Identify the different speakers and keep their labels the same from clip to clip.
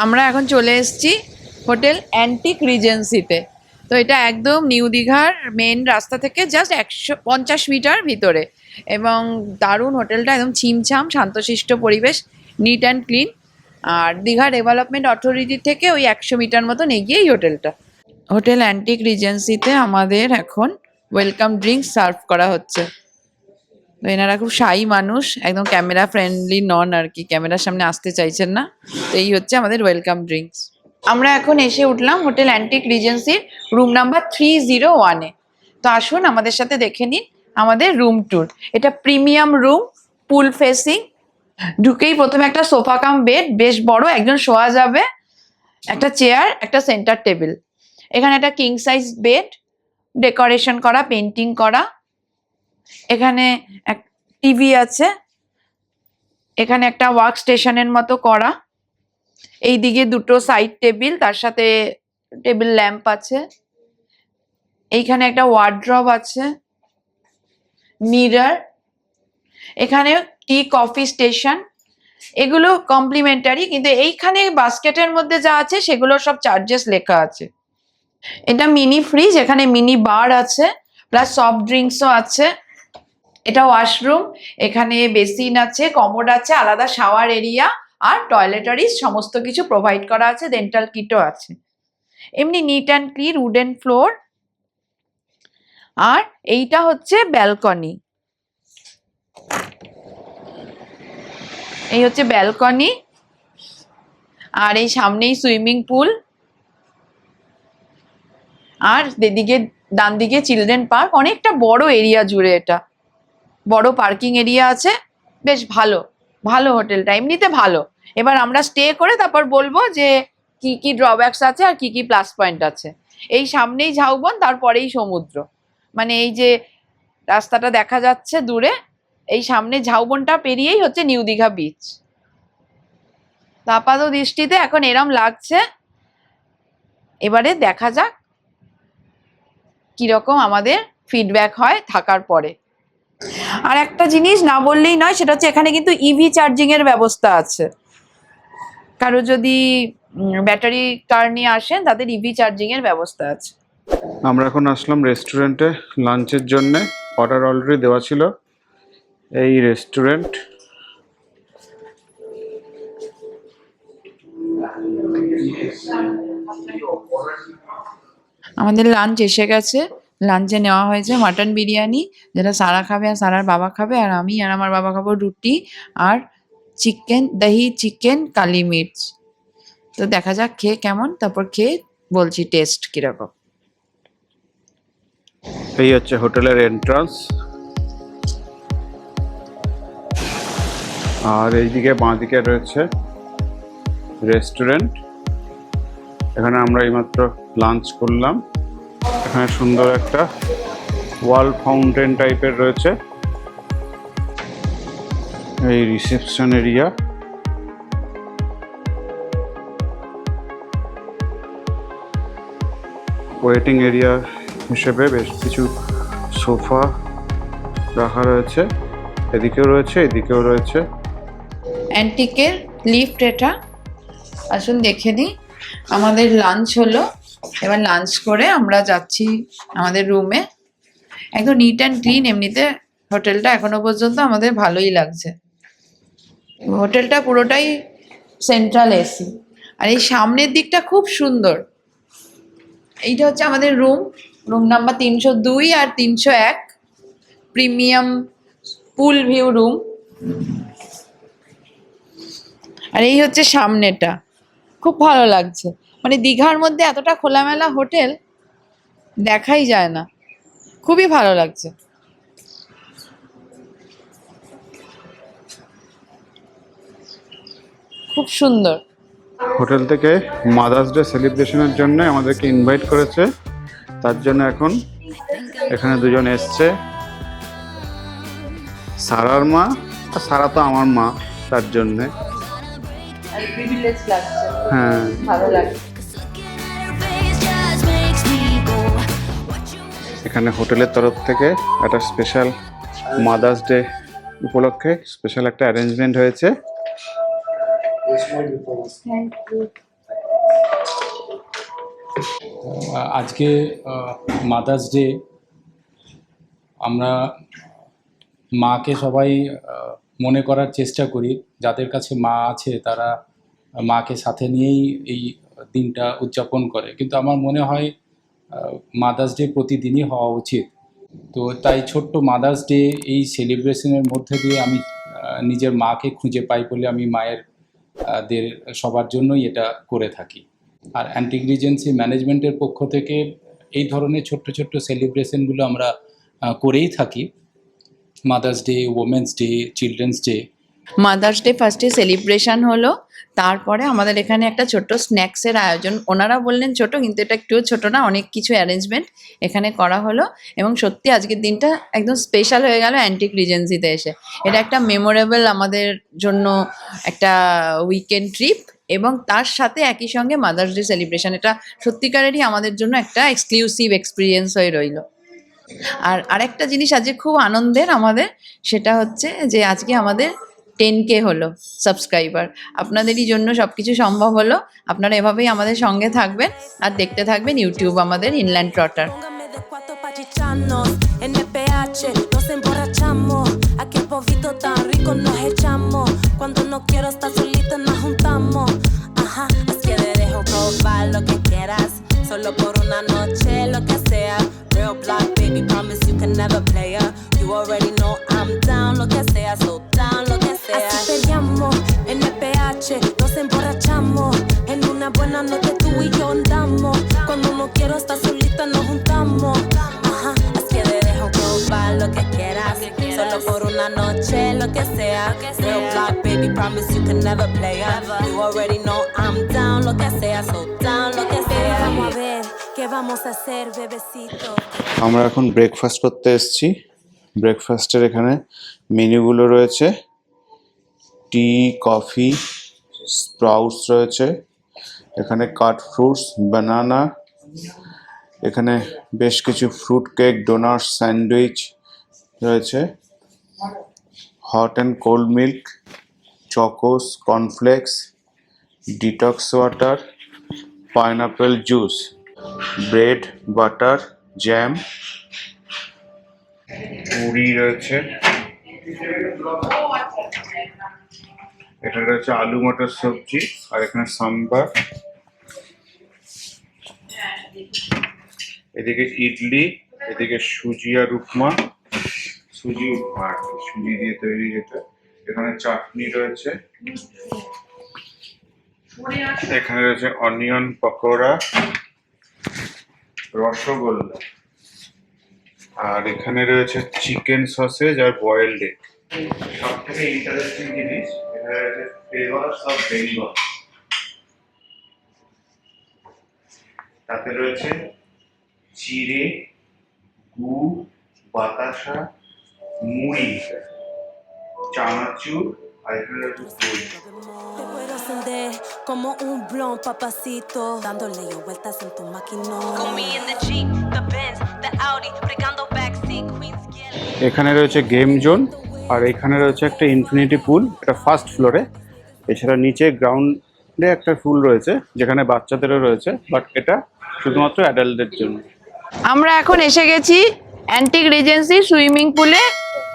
Speaker 1: আমরা এখন চলে এসেছি হোটেল অ্যান্টিক রিজেন্সিতে। তো এটা একদম নিউ দীঘার মেন রাস্তা থেকে জাস্ট 150 মিটার ভিতরে, এবং দারুণ হোটেলটা, একদম ছিমছাম শান্তশিষ্ট পরিবেশ, নিট অ্যান্ড ক্লিন। আর দীঘা ডেভেলপমেন্ট অথরিটি থেকে ওই 100 মিটার মতন এগিয়ে এই হোটেলটা। হোটেল অ্যান্টিক রিজেন্সিতে আমাদের এখন ওয়েলকাম ড্রিঙ্কস সার্ভ করা হচ্ছে। তো এনারা খুব শাই মানুষ, একদম ক্যামেরা ফ্রেন্ডলি নন আর কি, ক্যামেরার সামনে আসতে চাইছেন না। তো এই হচ্ছে আমাদের ওয়েলকাম ড্রিঙ্কস। আমরা এখন এসে উঠলাম হোটেল অ্যান্টিক রিজেন্সির রুম নাম্বার 301-এ। তো আসুন আমাদের সাথে দেখে নিন আমাদের রুম ট্যুর। এটা প্রিমিয়াম রুম, পুল ফেসিং। ঢুকেই প্রথমে একটা সোফা কাম বেড, বেশ বড়, একজন শোয়া যাবে, একটা চেয়ার, একটা সেন্টার টেবিল। এখানে একটা কিং সাইজ বেড, ডেকোরেশন করা, পেন্টিং করা। এখানে এক টিভি আছে, এখানে একটা ওয়ার্ক স্টেশনের মতো করা। এইদিকে দুটো সাইড টেবিল, তার সাথে টেবিল ল্যাম্প আছে। এইখানে একটা ওয়ার্ড্রব আছে, মিরর। এখানে টি কফি স্টেশন, এগুলো কমপ্লিমেন্টারি, কিন্তু এইখানে বাস্কেটের মধ্যে যা আছে সেগুলো সব চার্জেস লেখা আছে। এটা মিনি ফ্রিজ, এখানে মিনি বার আছে, প্লাস সফট ড্রিঙ্কসও আছে। এটা ওয়াশরুম, এখানে বেসিন আছে, কমোড আছে, আলাদা শাওয়ার এরিয়া আর টয়লেটারিজ সমস্ত কিছু প্রোভাইড করা আছে, ডেন্টাল কিটও আছে। এমনি neat and clean, wooden floor. আর এইটা হচ্ছে ব্যালকনি, এই হচ্ছে ব্যালকনি। আর এই সামনেই সুইমিং পুল, আর এদিকে ডান দিকে চিলড্রেন পার্ক। অনেকটা বড় এরিয়া জুড়ে এটা, বড় পার্কিং এরিয়া আছে। বেশ ভালো ভালো হোটেলটা, এমনিতে ভালো। এবার আমরা স্টে করে তারপর বলবো যে কি কি ড্রব্যাকস আছে আর কি কি প্লাস পয়েন্ট আছে। এই সামনেই ঝাউবন, তারপরেই সমুদ্র, মানে এই যে রাস্তাটা দেখা যাচ্ছে দূরে, এই সামনে ঝাউবনটা পেরিয়েই হচ্ছে নিউ দীঘা বিচ। আপাত দৃষ্টিতে এখন এরম লাগছে, এবারে দেখা যাক কিরকম আমাদের ফিডব্যাক হয় থাকার পরে। আর একটা জিনিস না বললেই নয়, সেটা হচ্ছে এখানে কিন্তু ইভি চার্জিং এর ব্যবস্থা আছে। কারো যদি ব্যাটারি কার নিয়ে আসেন, তাদের ইভি চার্জিং এর ব্যবস্থা আছে।
Speaker 2: আমরা এখন আসলাম রেস্টুরেন্টে লাঞ্চের জন্য। অর্ডার অলরেডি দেওয়া ছিল। এই রেস্টুরেন্ট,
Speaker 1: আমাদের লাঞ্চ এসে গেছে। লাঞ্চে নেওয়া হয়েছে মাটন বিরিয়ানি, যেটা সারা খাবে আর সারার বাবা খাবে, আর আমি আর আমার বাবা খাবো রুটি আর চিকেন, দহি চিকেন কালি মির্চ। তো দেখা যাক খেয়ে কেমন, তারপর খেয়ে বলছি টেস্ট কিরকম।
Speaker 2: এই হচ্ছে হোটেলের এন্ট্রান্স। আর এইদিকে বাঁদিকে রয়েছে রেস্টুরেন্ট। এখানে আমরা এইমাত্র লাঞ্চ করলাম। এখানে সুন্দর একটা ওয়াল ফাউন্টেন টাইপের রয়েছে। এই রিসেপশন এরিয়া। ওয়েটিং এরিয়া হিসেবে বেশ কিছু সোফা রাখা রয়েছে, এদিকেও রয়েছে এদিকেও রয়েছে।
Speaker 1: অ্যান্টিকের লিফট এটা, আসুন দেখে নিই। আমাদের লাঞ্চ হলো, এবার লাঞ্চ করে আমরা যাচ্ছি আমাদের রুমে। একদম নিট অ্যান্ড ক্লিন, এমনিতে হোটেলটা এখনো পর্যন্ত আমাদের ভালোই লাগছে। হোটেলটা পুরোটাই সেন্ট্রাল এসি, আর এই সামনের দিকটা খুব সুন্দর। এইটা হচ্ছে আমাদের রুম, রুম নাম্বার 302 আর 301, প্রিমিয়াম পুল ভিউ রুম। আর এই হচ্ছে সামনেটা, খুব ভালো লাগছে। মানে দীঘার মধ্যে এতটা খোলামেলা হোটেল দেখাই যায় না, খুবই ভালো লাগছে। খুব সুন্দর।
Speaker 2: হোটেল থেকে মাদার্স ডে সেলিব্রেশনের জন্য আমাদেরকে ইনভাইট করেছে, তার জন্য এখন এখানে দুজন এসছে। সারার মা, আর সারা তো আমার মা, তার জন্যে। হ্যাঁ,
Speaker 1: ভালো লাগে।
Speaker 2: এখানে হোটেলের তরফ থেকে একটা স্পেশাল মাদার্স ডে উপলক্ষে স্পেশাল একটা অ্যারেঞ্জমেন্ট হয়েছে।
Speaker 1: Thank you.
Speaker 3: আজকে মাদার্স ডে। আমরা মাকে সবাই মনে করার চেষ্টা করি, যাদের কাছে মা আছে তারা মাকে সাথে নিয়েই এই দিনটা উদযাপন করে, কিন্তু আমার মনে হয় মাদার্স ডে প্রতিদিনই হওয়া উচিত। তো তাই ছোট্ট মাদার্স ডে এই সেলিব্রেশনের মধ্যে দিয়ে আমি নিজের মাকে খুঁজে পাই বলে আমি মায়ের দের সবার জন্যই এটা করে থাকি। আর অ্যান্টিক রিজেন্সি ম্যানেজমেন্টের পক্ষ থেকে এই ধরনের ছোট্ট ছোট্ট সেলিব্রেশনগুলো আমরা করেই থাকি। Mother's day, women's day, children's day.
Speaker 1: Mother's day ফার্স্টে সেলিব্রেশন হলো, তারপরে আমাদের এখানে একটা ছোট্ট স্ন্যাক্সের আয়োজন। ওনারা বললেন ছোট, কিন্তু এটা একটুও ছোট না, অনেক কিছু অ্যারেঞ্জমেন্ট এখানে করা হলো। এবং সত্যি আজকের দিনটা একদম স্পেশাল হয়ে গেল অ্যান্টিক রিজেন্সিতে এসে। এটা একটা মেমোরেবল আমাদের জন্য একটা উইকেন্ড ট্রিপ, এবং তার সাথে একই সঙ্গে মাদার্স ডে সেলিব্রেশন। এটা সত্যিকারেরই আমাদের জন্য একটা এক্সক্লুসিভ এক্সপিরিয়েন্স হয়ে রইলো। আর আরেকটা জিনিস আজকে খুব আনন্দের আমাদের, সেটা হচ্ছে যে আজকে আমাদের 10K হলো সাবস্ক্রাইবার। আপনাদেরই জন্য সব কিছু সম্ভব হলো। আপনারা এভাবেই আমাদের সঙ্গে থাকবেন আর দেখতে থাকবেন ইউটিউব আমাদের inland trotter.
Speaker 4: Póngame de cuatro pa' chicharnos. En el PH nos emborrachamos. Aquel polvito tan rico nos echamos. Cuando no quiero estar solita nos juntamos. Ajá, es que te dejo probar lo que quieras. Solo por una noche, lo que sea. Real black, baby, promise you can never play her. You already know I'm down, lo que sea, so down, lo que sea. Así peleamos, en el PH nos emborrachamos. En una buena noche tú y yo andamos. Cuando no quiero estar solita nos juntamos. Ajá, es que te dejo probar lo que quieras. Solo por una noche, lo que sea. Real black, baby, promise you can never play her. You already know I'm down, lo que sea, so down, lo que sea. Vamos a ver qué vamos a hacer, bebecito.
Speaker 2: আমরা এখন breakfast করতে এসেছি। ব্রেকফাস্টের এখানে মেনুগুলো রয়েছে, টি, coffee, sprouts রয়েছে, এখানে কাট fruits, বানানা, এখানে বেশ কিছু ফ্রুট কেক, ডোনাট, স্যান্ডউইচ রয়েছে, hot and cold milk, Chocos, cornflakes, detox water, pineapple juice, bread, butter, jam, Puri রয়েছে, এটা রয়েছে আলু মটর সবজি, আর এখানে সাম্বার, এদিকে ইডলি, এদিকে সুজি আর উপমা, সুজি উপমা আর কি, সুজি দিয়ে তৈরি যেটা। এখানে চাটনি রয়েছে, এখানে রয়েছে অনিয়ন পকোড়া, রসগোল্লা, আর এখানে রয়েছে চিকেন সসেজ আর বয়েলড এগ। সব থেকে ইন্টারেস্টিং জিনিস, এখানে রয়েছে ফ্লেভারস অফ বেঙ্গল, তাতে রয়েছে চিড়ে, গুড়, বাতাসা, মুড়ি, চানাচুর, আর এখানে রয়েছে দই।
Speaker 4: Te puedo encender como un blond, papacito, dándole yo vueltas en tu maquinón. Con me in the Jeep, the Benz, the Audi, brigando backseat, Queens get.
Speaker 2: এখানে রয়েছে গেম জোন, আর এখানে রয়েছে একটা ইনফিনিটি পুল, এটা ফার্স্ট ফ্লোরে। এছাড়া নিচে গ্রাউন্ডে একটা পুল রয়েছে যেখানে বাচ্চাদেরও রয়েছে, বাট এটা শুধুমাত্র অ্যাডাল্টদের জন্য।
Speaker 1: আমরা এখন এসে গেছি অ্যান্টিক রিজেন্সি সুইমিং পুলে,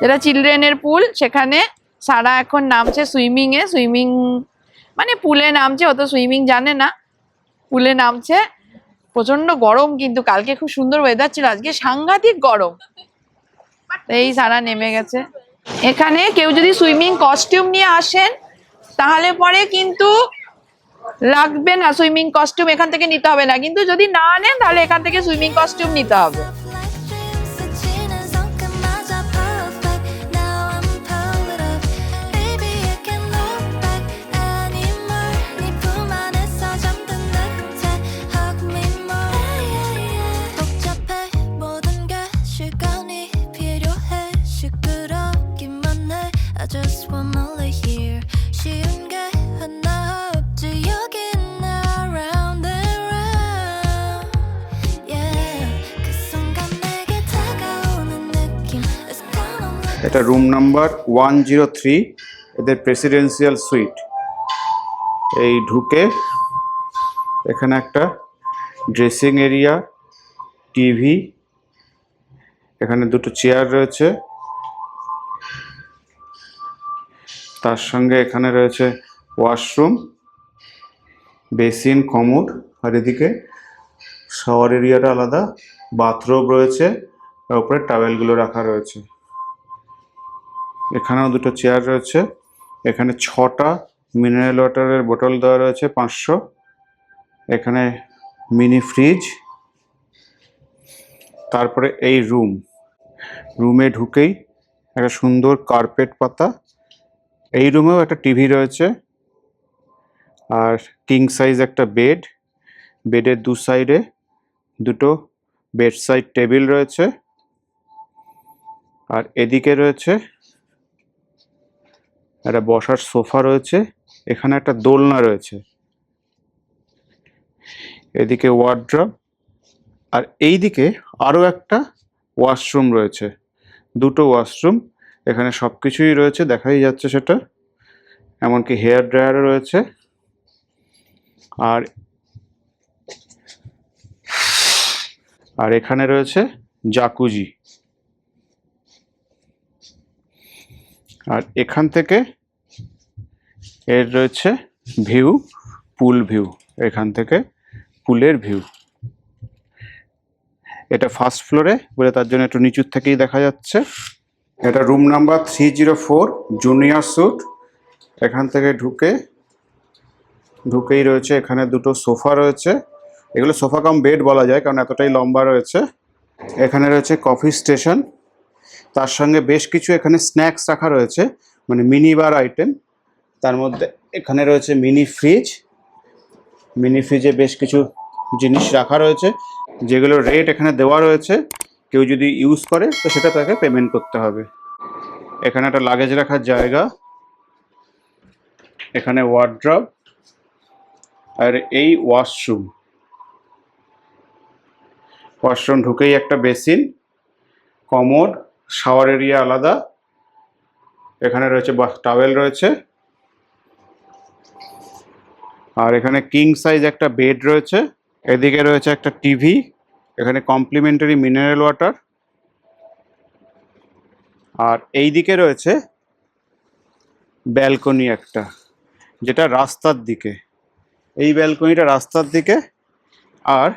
Speaker 1: যেটা চিলড্রেনের পুল। সেখানে সারা এখন নামছে সুইমিংয়ে। সুইমিং মানে পুলে নামছে, অত সুইমিং জানে না, পুলে নামছে। প্রচন্ড গরম, কিন্তু কালকে খুব সুন্দর ওয়েদার ছিল, আজকে সাংঘাতিক গরম। এই সারা নেমে গেছে। এখানে কেউ যদি সুইমিং কস্টিউম নিয়ে আসেন তাহলে পরে কিন্তু লাগবে না সুইমিং কস্টিউম, এখান থেকে নিতে হবে না। কিন্তু যদি না আনেন তাহলে এখান থেকে সুইমিং কস্টিউম নিতে হবে।
Speaker 5: Just wanna lay here. 쉬운 게 하나 없지 여긴 around and round. Yeah, 그 순간 내게 다가오는 느낌. It's kind of like
Speaker 2: এটা রুম নাম্বার 103, এদের প্রেসিডেন্সিয়াল সুইট। এই ঢুকে এখানে একটা ড্রেসিং এরিয়া, টিভি, এখানে দুটো চেয়ার রয়েছে, তার সঙ্গে এখানে রয়েছে ওয়াশরুম, বেসিন, কমোড, আর এদিকে শাওয়ার এরিয়াটা আলাদা, বাথরুম রয়েছে, তার উপরে টাওয়েলগুলো রাখা রয়েছে। এখানেও দুটো চেয়ার রয়েছে, এখানে 6টা মিনারেল ওয়াটারের বোতল দেওয়া রয়েছে 500, এখানে মিনি ফ্রিজ। তারপরে এই রুমে ঢুকেই একটা সুন্দর কার্পেট পাতা, এই রুমেও একটা টিভি রয়েছে, আর কিং সাইজ একটা বেডের দু সাইডে দুটো বেড সাইড টেবিল রয়েছে, আর এদিকে রয়েছে একটা বসার সোফা রয়েছে, এখানে একটা দোলনা রয়েছে, এদিকে ওয়ার্ড্রব, আর এইদিকে আরও একটা ওয়াশরুম রয়েছে, দুটো ওয়াশরুম, এখানে সব কিছুই রয়েছে, দেখাই যাচ্ছে সেটা, এমনকি হেয়ার ড্রায়ারও রয়েছে। আর এখানে রয়েছে জাকুজি, আর এখান থেকে এর রয়েছে পুল ভিউ, এখান থেকে পুলের ভিউ। এটা ফার্স্ট ফ্লোরে বলে তার জন্য একটু নিচুর থেকেই দেখা যাচ্ছে। এটা রুম নাম্বার 304 জুনিয়র স্যুট। এখান থেকে ঢুকেই রয়েছে এখানে দুটো সোফা রয়েছে, এগুলো সোফা কাম বেড বলা যায় কারণ এতটাই লম্বা রয়েছে। এখানে রয়েছে কফি স্টেশন, তার সঙ্গে বেশ কিছু এখানে স্ন্যাক্স রাখা রয়েছে, মানে মিনি বার আইটেম। তার মধ্যে এখানে রয়েছে মিনি ফ্রিজে বেশ কিছু জিনিস রাখা রয়েছে, যেগুলো রেট এখানে দেওয়া রয়েছে, কেউ যদি ইউজ করে তো সেটা তাকে পেমেন্ট করতে হবে। এখানে একটা লাগেজ রাখার জায়গা, এখানে ওয়ার্ড্রব, আর এই ওয়াশরুম ঢুকেই একটা বেসিন, কমোড, শাওয়ার এরিয়া আলাদা, এখানে রয়েছে টাওয়েল রয়েছে, আর এখানে কিং সাইজ একটা বেড রয়েছে, এদিকে রয়েছে একটা টিভি, এখানে কমপ্লিমেন্টারি মিনারেল ওয়াটার, আর এই দিকে রয়েছে ব্যালকনি একটা, যেটা রাস্তার দিকে, এই ব্যালকনিটা রাস্তার দিকে। আর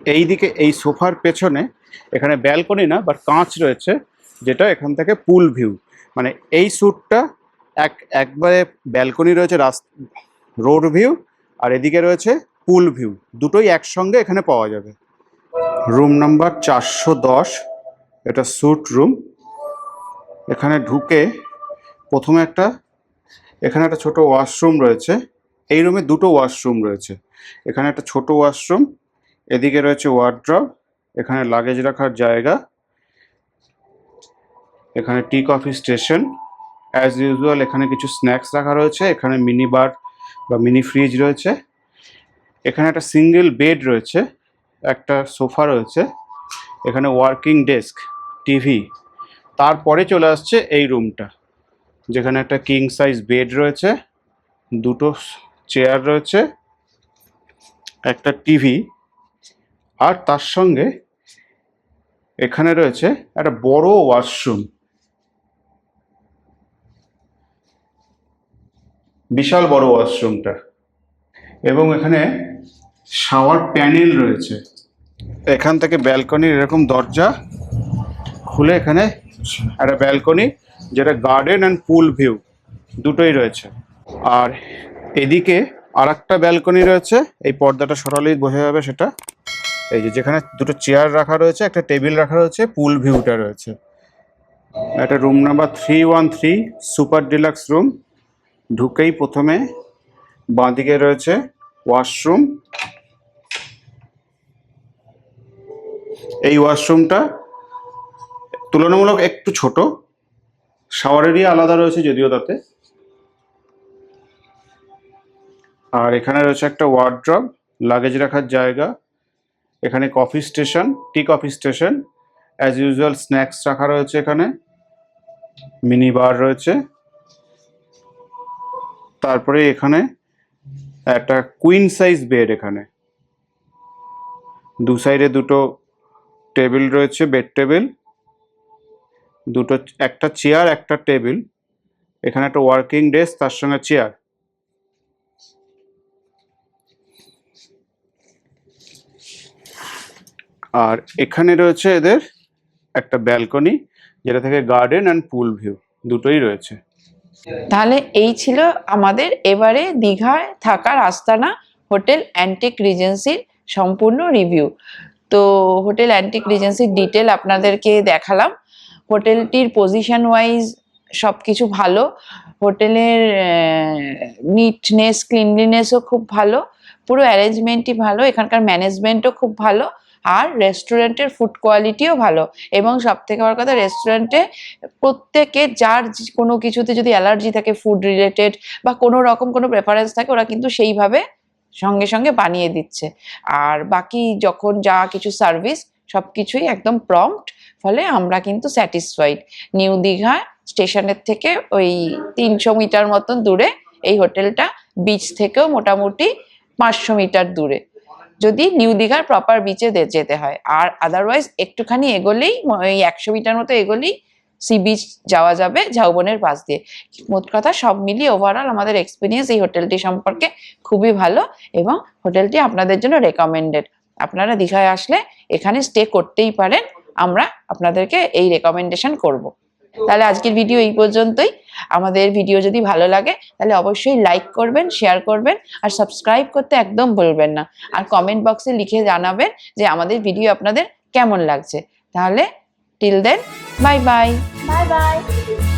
Speaker 2: এই দিকে এই সোফার পেছনে এখানে ব্যালকনি না বাট কাঁচ রয়েছে, যেটা এখান থেকে পুল ভিউ, মানে এই স্যুটটা একবারে ব্যালকনি রয়েছে, রোড ভিউ, আর এদিকে রয়েছে পুল ভিউ, দুটোই একসঙ্গে এখানে পাওয়া যাবে। রুম নাম্বার 410, এটা স্যুট রুম। এখানে ঢুকে প্রথমে এখানে একটা ছোট ওয়াশরুম রয়েছে, এই রুমে দুটো ওয়াশরুম রয়েছে, এখানে একটা ছোট ওয়াশরুম, এদিকে রয়েছে ওয়ার্ড্রব, এখানে লাগেজ রাখার জায়গা, এখানে tea coffee station as usual, এখানে কিছু স্ন্যাক্স রাখা রয়েছে, এখানে মিনি বার বা মিনি ফ্রিজ রয়েছে, এখানে একটা সিঙ্গেল বেড রয়েছে, একটা সোফা রয়েছে, এখানে ওয়ার্কিং ডেস্ক, টিভি। তারপরে চলে আসছে এই রুমটা, যেখানে একটা কিং সাইজ বেড রয়েছে, দুটো চেয়ার রয়েছে, একটা টিভি, আর তার সঙ্গে এখানে রয়েছে একটা বড় ওয়াশরুম, বিশাল বড় ওয়াশরুমটা, এবং এখানে শাওয়ার প্যানেল রয়েছে। এখান থেকে ব্যালকনির এরকম দরজা খুলে এখানে একটা ব্যালকনি, যেটা গার্ডেন অ্যান্ড পুল ভিউ দুটোই রয়েছে। আর এদিকে আর একটা ব্যালকনি রয়েছে, এই পর্দাটা সরালেই বোঝা যাবে সেটা, এই যেখানে দুটো চেয়ার রাখা রয়েছে, একটা টেবিল রাখা রয়েছে, পুল ভিউটা রয়েছে। এটা room number 313 super deluxe room. ঢুকেই প্রথমে বাঁদিকে রয়েছে ওয়াশরুম, এই ওয়াশরুমটা তুলনামূলক একটু ছোট, শাওয়ার এরিয়া আলাদা রয়েছে যদিও তাতে। আর এখানে রয়েছে একটা ওয়ার্ড্রব, লাগেজ রাখার জায়গা, এখানে tea coffee station as usual, snacks রাখা রয়েছে, এখানে মিনি বার রয়েছে। তারপরে এখানে একটা কুইন সাইজ বেড এখানে, দু সাইডে দুটো টেবিল রয়েছে, বেড টেবিল, দুটো, একটা চেয়ার একটা টেবিল, এখানে একটা ওয়ার্কিং ডেস্ক তার সঙ্গে চেয়ার। আর এখানে রয়েছে এদের একটা ব্যালকনি, যেটা থেকে গার্ডেন অ্যান্ড পুল ভিউ দুটোই রয়েছে।
Speaker 1: তাহলে এই ছিল আমাদের এবারে দীঘায় থাকার আস্তানা হোটেল অ্যান্টিক রিজেন্সির সম্পূর্ণ রিভিউ। তো হোটেল অ্যান্টিক রিজেন্সির ডিটেল আপনাদেরকে দেখালাম। হোটেলটির পজিশন ওয়াইজ সব কিছু ভালো, হোটেলের নিটনেস ক্লিনলিনেসও খুব ভালো, পুরো অ্যারেঞ্জমেন্টই ভালো, এখানকার ম্যানেজমেন্টও খুব ভালো, আর রেস্টুরেন্টের ফুড কোয়ালিটিও ভালো। এবং সব থেকে বড় কথা, রেস্টুরেন্টে প্রত্যেকে যার কোনো কিছুতে যদি অ্যালার্জি থাকে ফুড রিলেটেড বা কোনো রকম কোনো প্রেফারেন্স থাকে, ওরা কিন্তু সেইভাবে সঙ্গে সঙ্গে বানিয়ে দিচ্ছে। আর বাকি যখন যা কিছু সার্ভিস সব কিছুই একদম প্রম্পট, ফলে আমরা কিন্তু স্যাটিসফাইড। নিউ দীঘা স্টেশনের থেকে ওই 300 মিটার মতন দূরে এই হোটেলটা, বিচ থেকেও মোটামুটি 500 মিটার দূরে, যদি নিউ দীঘার প্রপার বিচে যেতে হয়। আর আদারওয়াইজ একটুখানি এগোলেই, ওই 100 মিটার মতো এগোলেই সি বিচ যাওয়া যাবে ঝাউবনের পাশ দিয়ে। মোট কথা সব মিলিয়ে ওভারঅল আমাদের এক্সপিরিয়েন্স এই হোটেলটি সম্পর্কে খুবই ভালো, এবং হোটেলটি আপনাদের জন্য রেকমেন্ডেড। আপনারা দীঘায় আসলে এখানে স্টে করতেই পারেন, আমরা আপনাদেরকে এই রেকমেন্ডেশন করব। তাহলে আজকের ভিডিও এই পর্যন্তই। আমাদের ভিডিও যদি ভালো লাগে তাহলে অবশ্যই লাইক করবেন, শেয়ার করবেন, আর সাবস্ক্রাইব করতে একদম ভুলবেন না। আর কমেন্ট বক্সে লিখে জানাবেন যে আমাদের ভিডিও আপনাদের কেমন লাগছে। তাহলে till then, bye bye.
Speaker 6: Bye bye.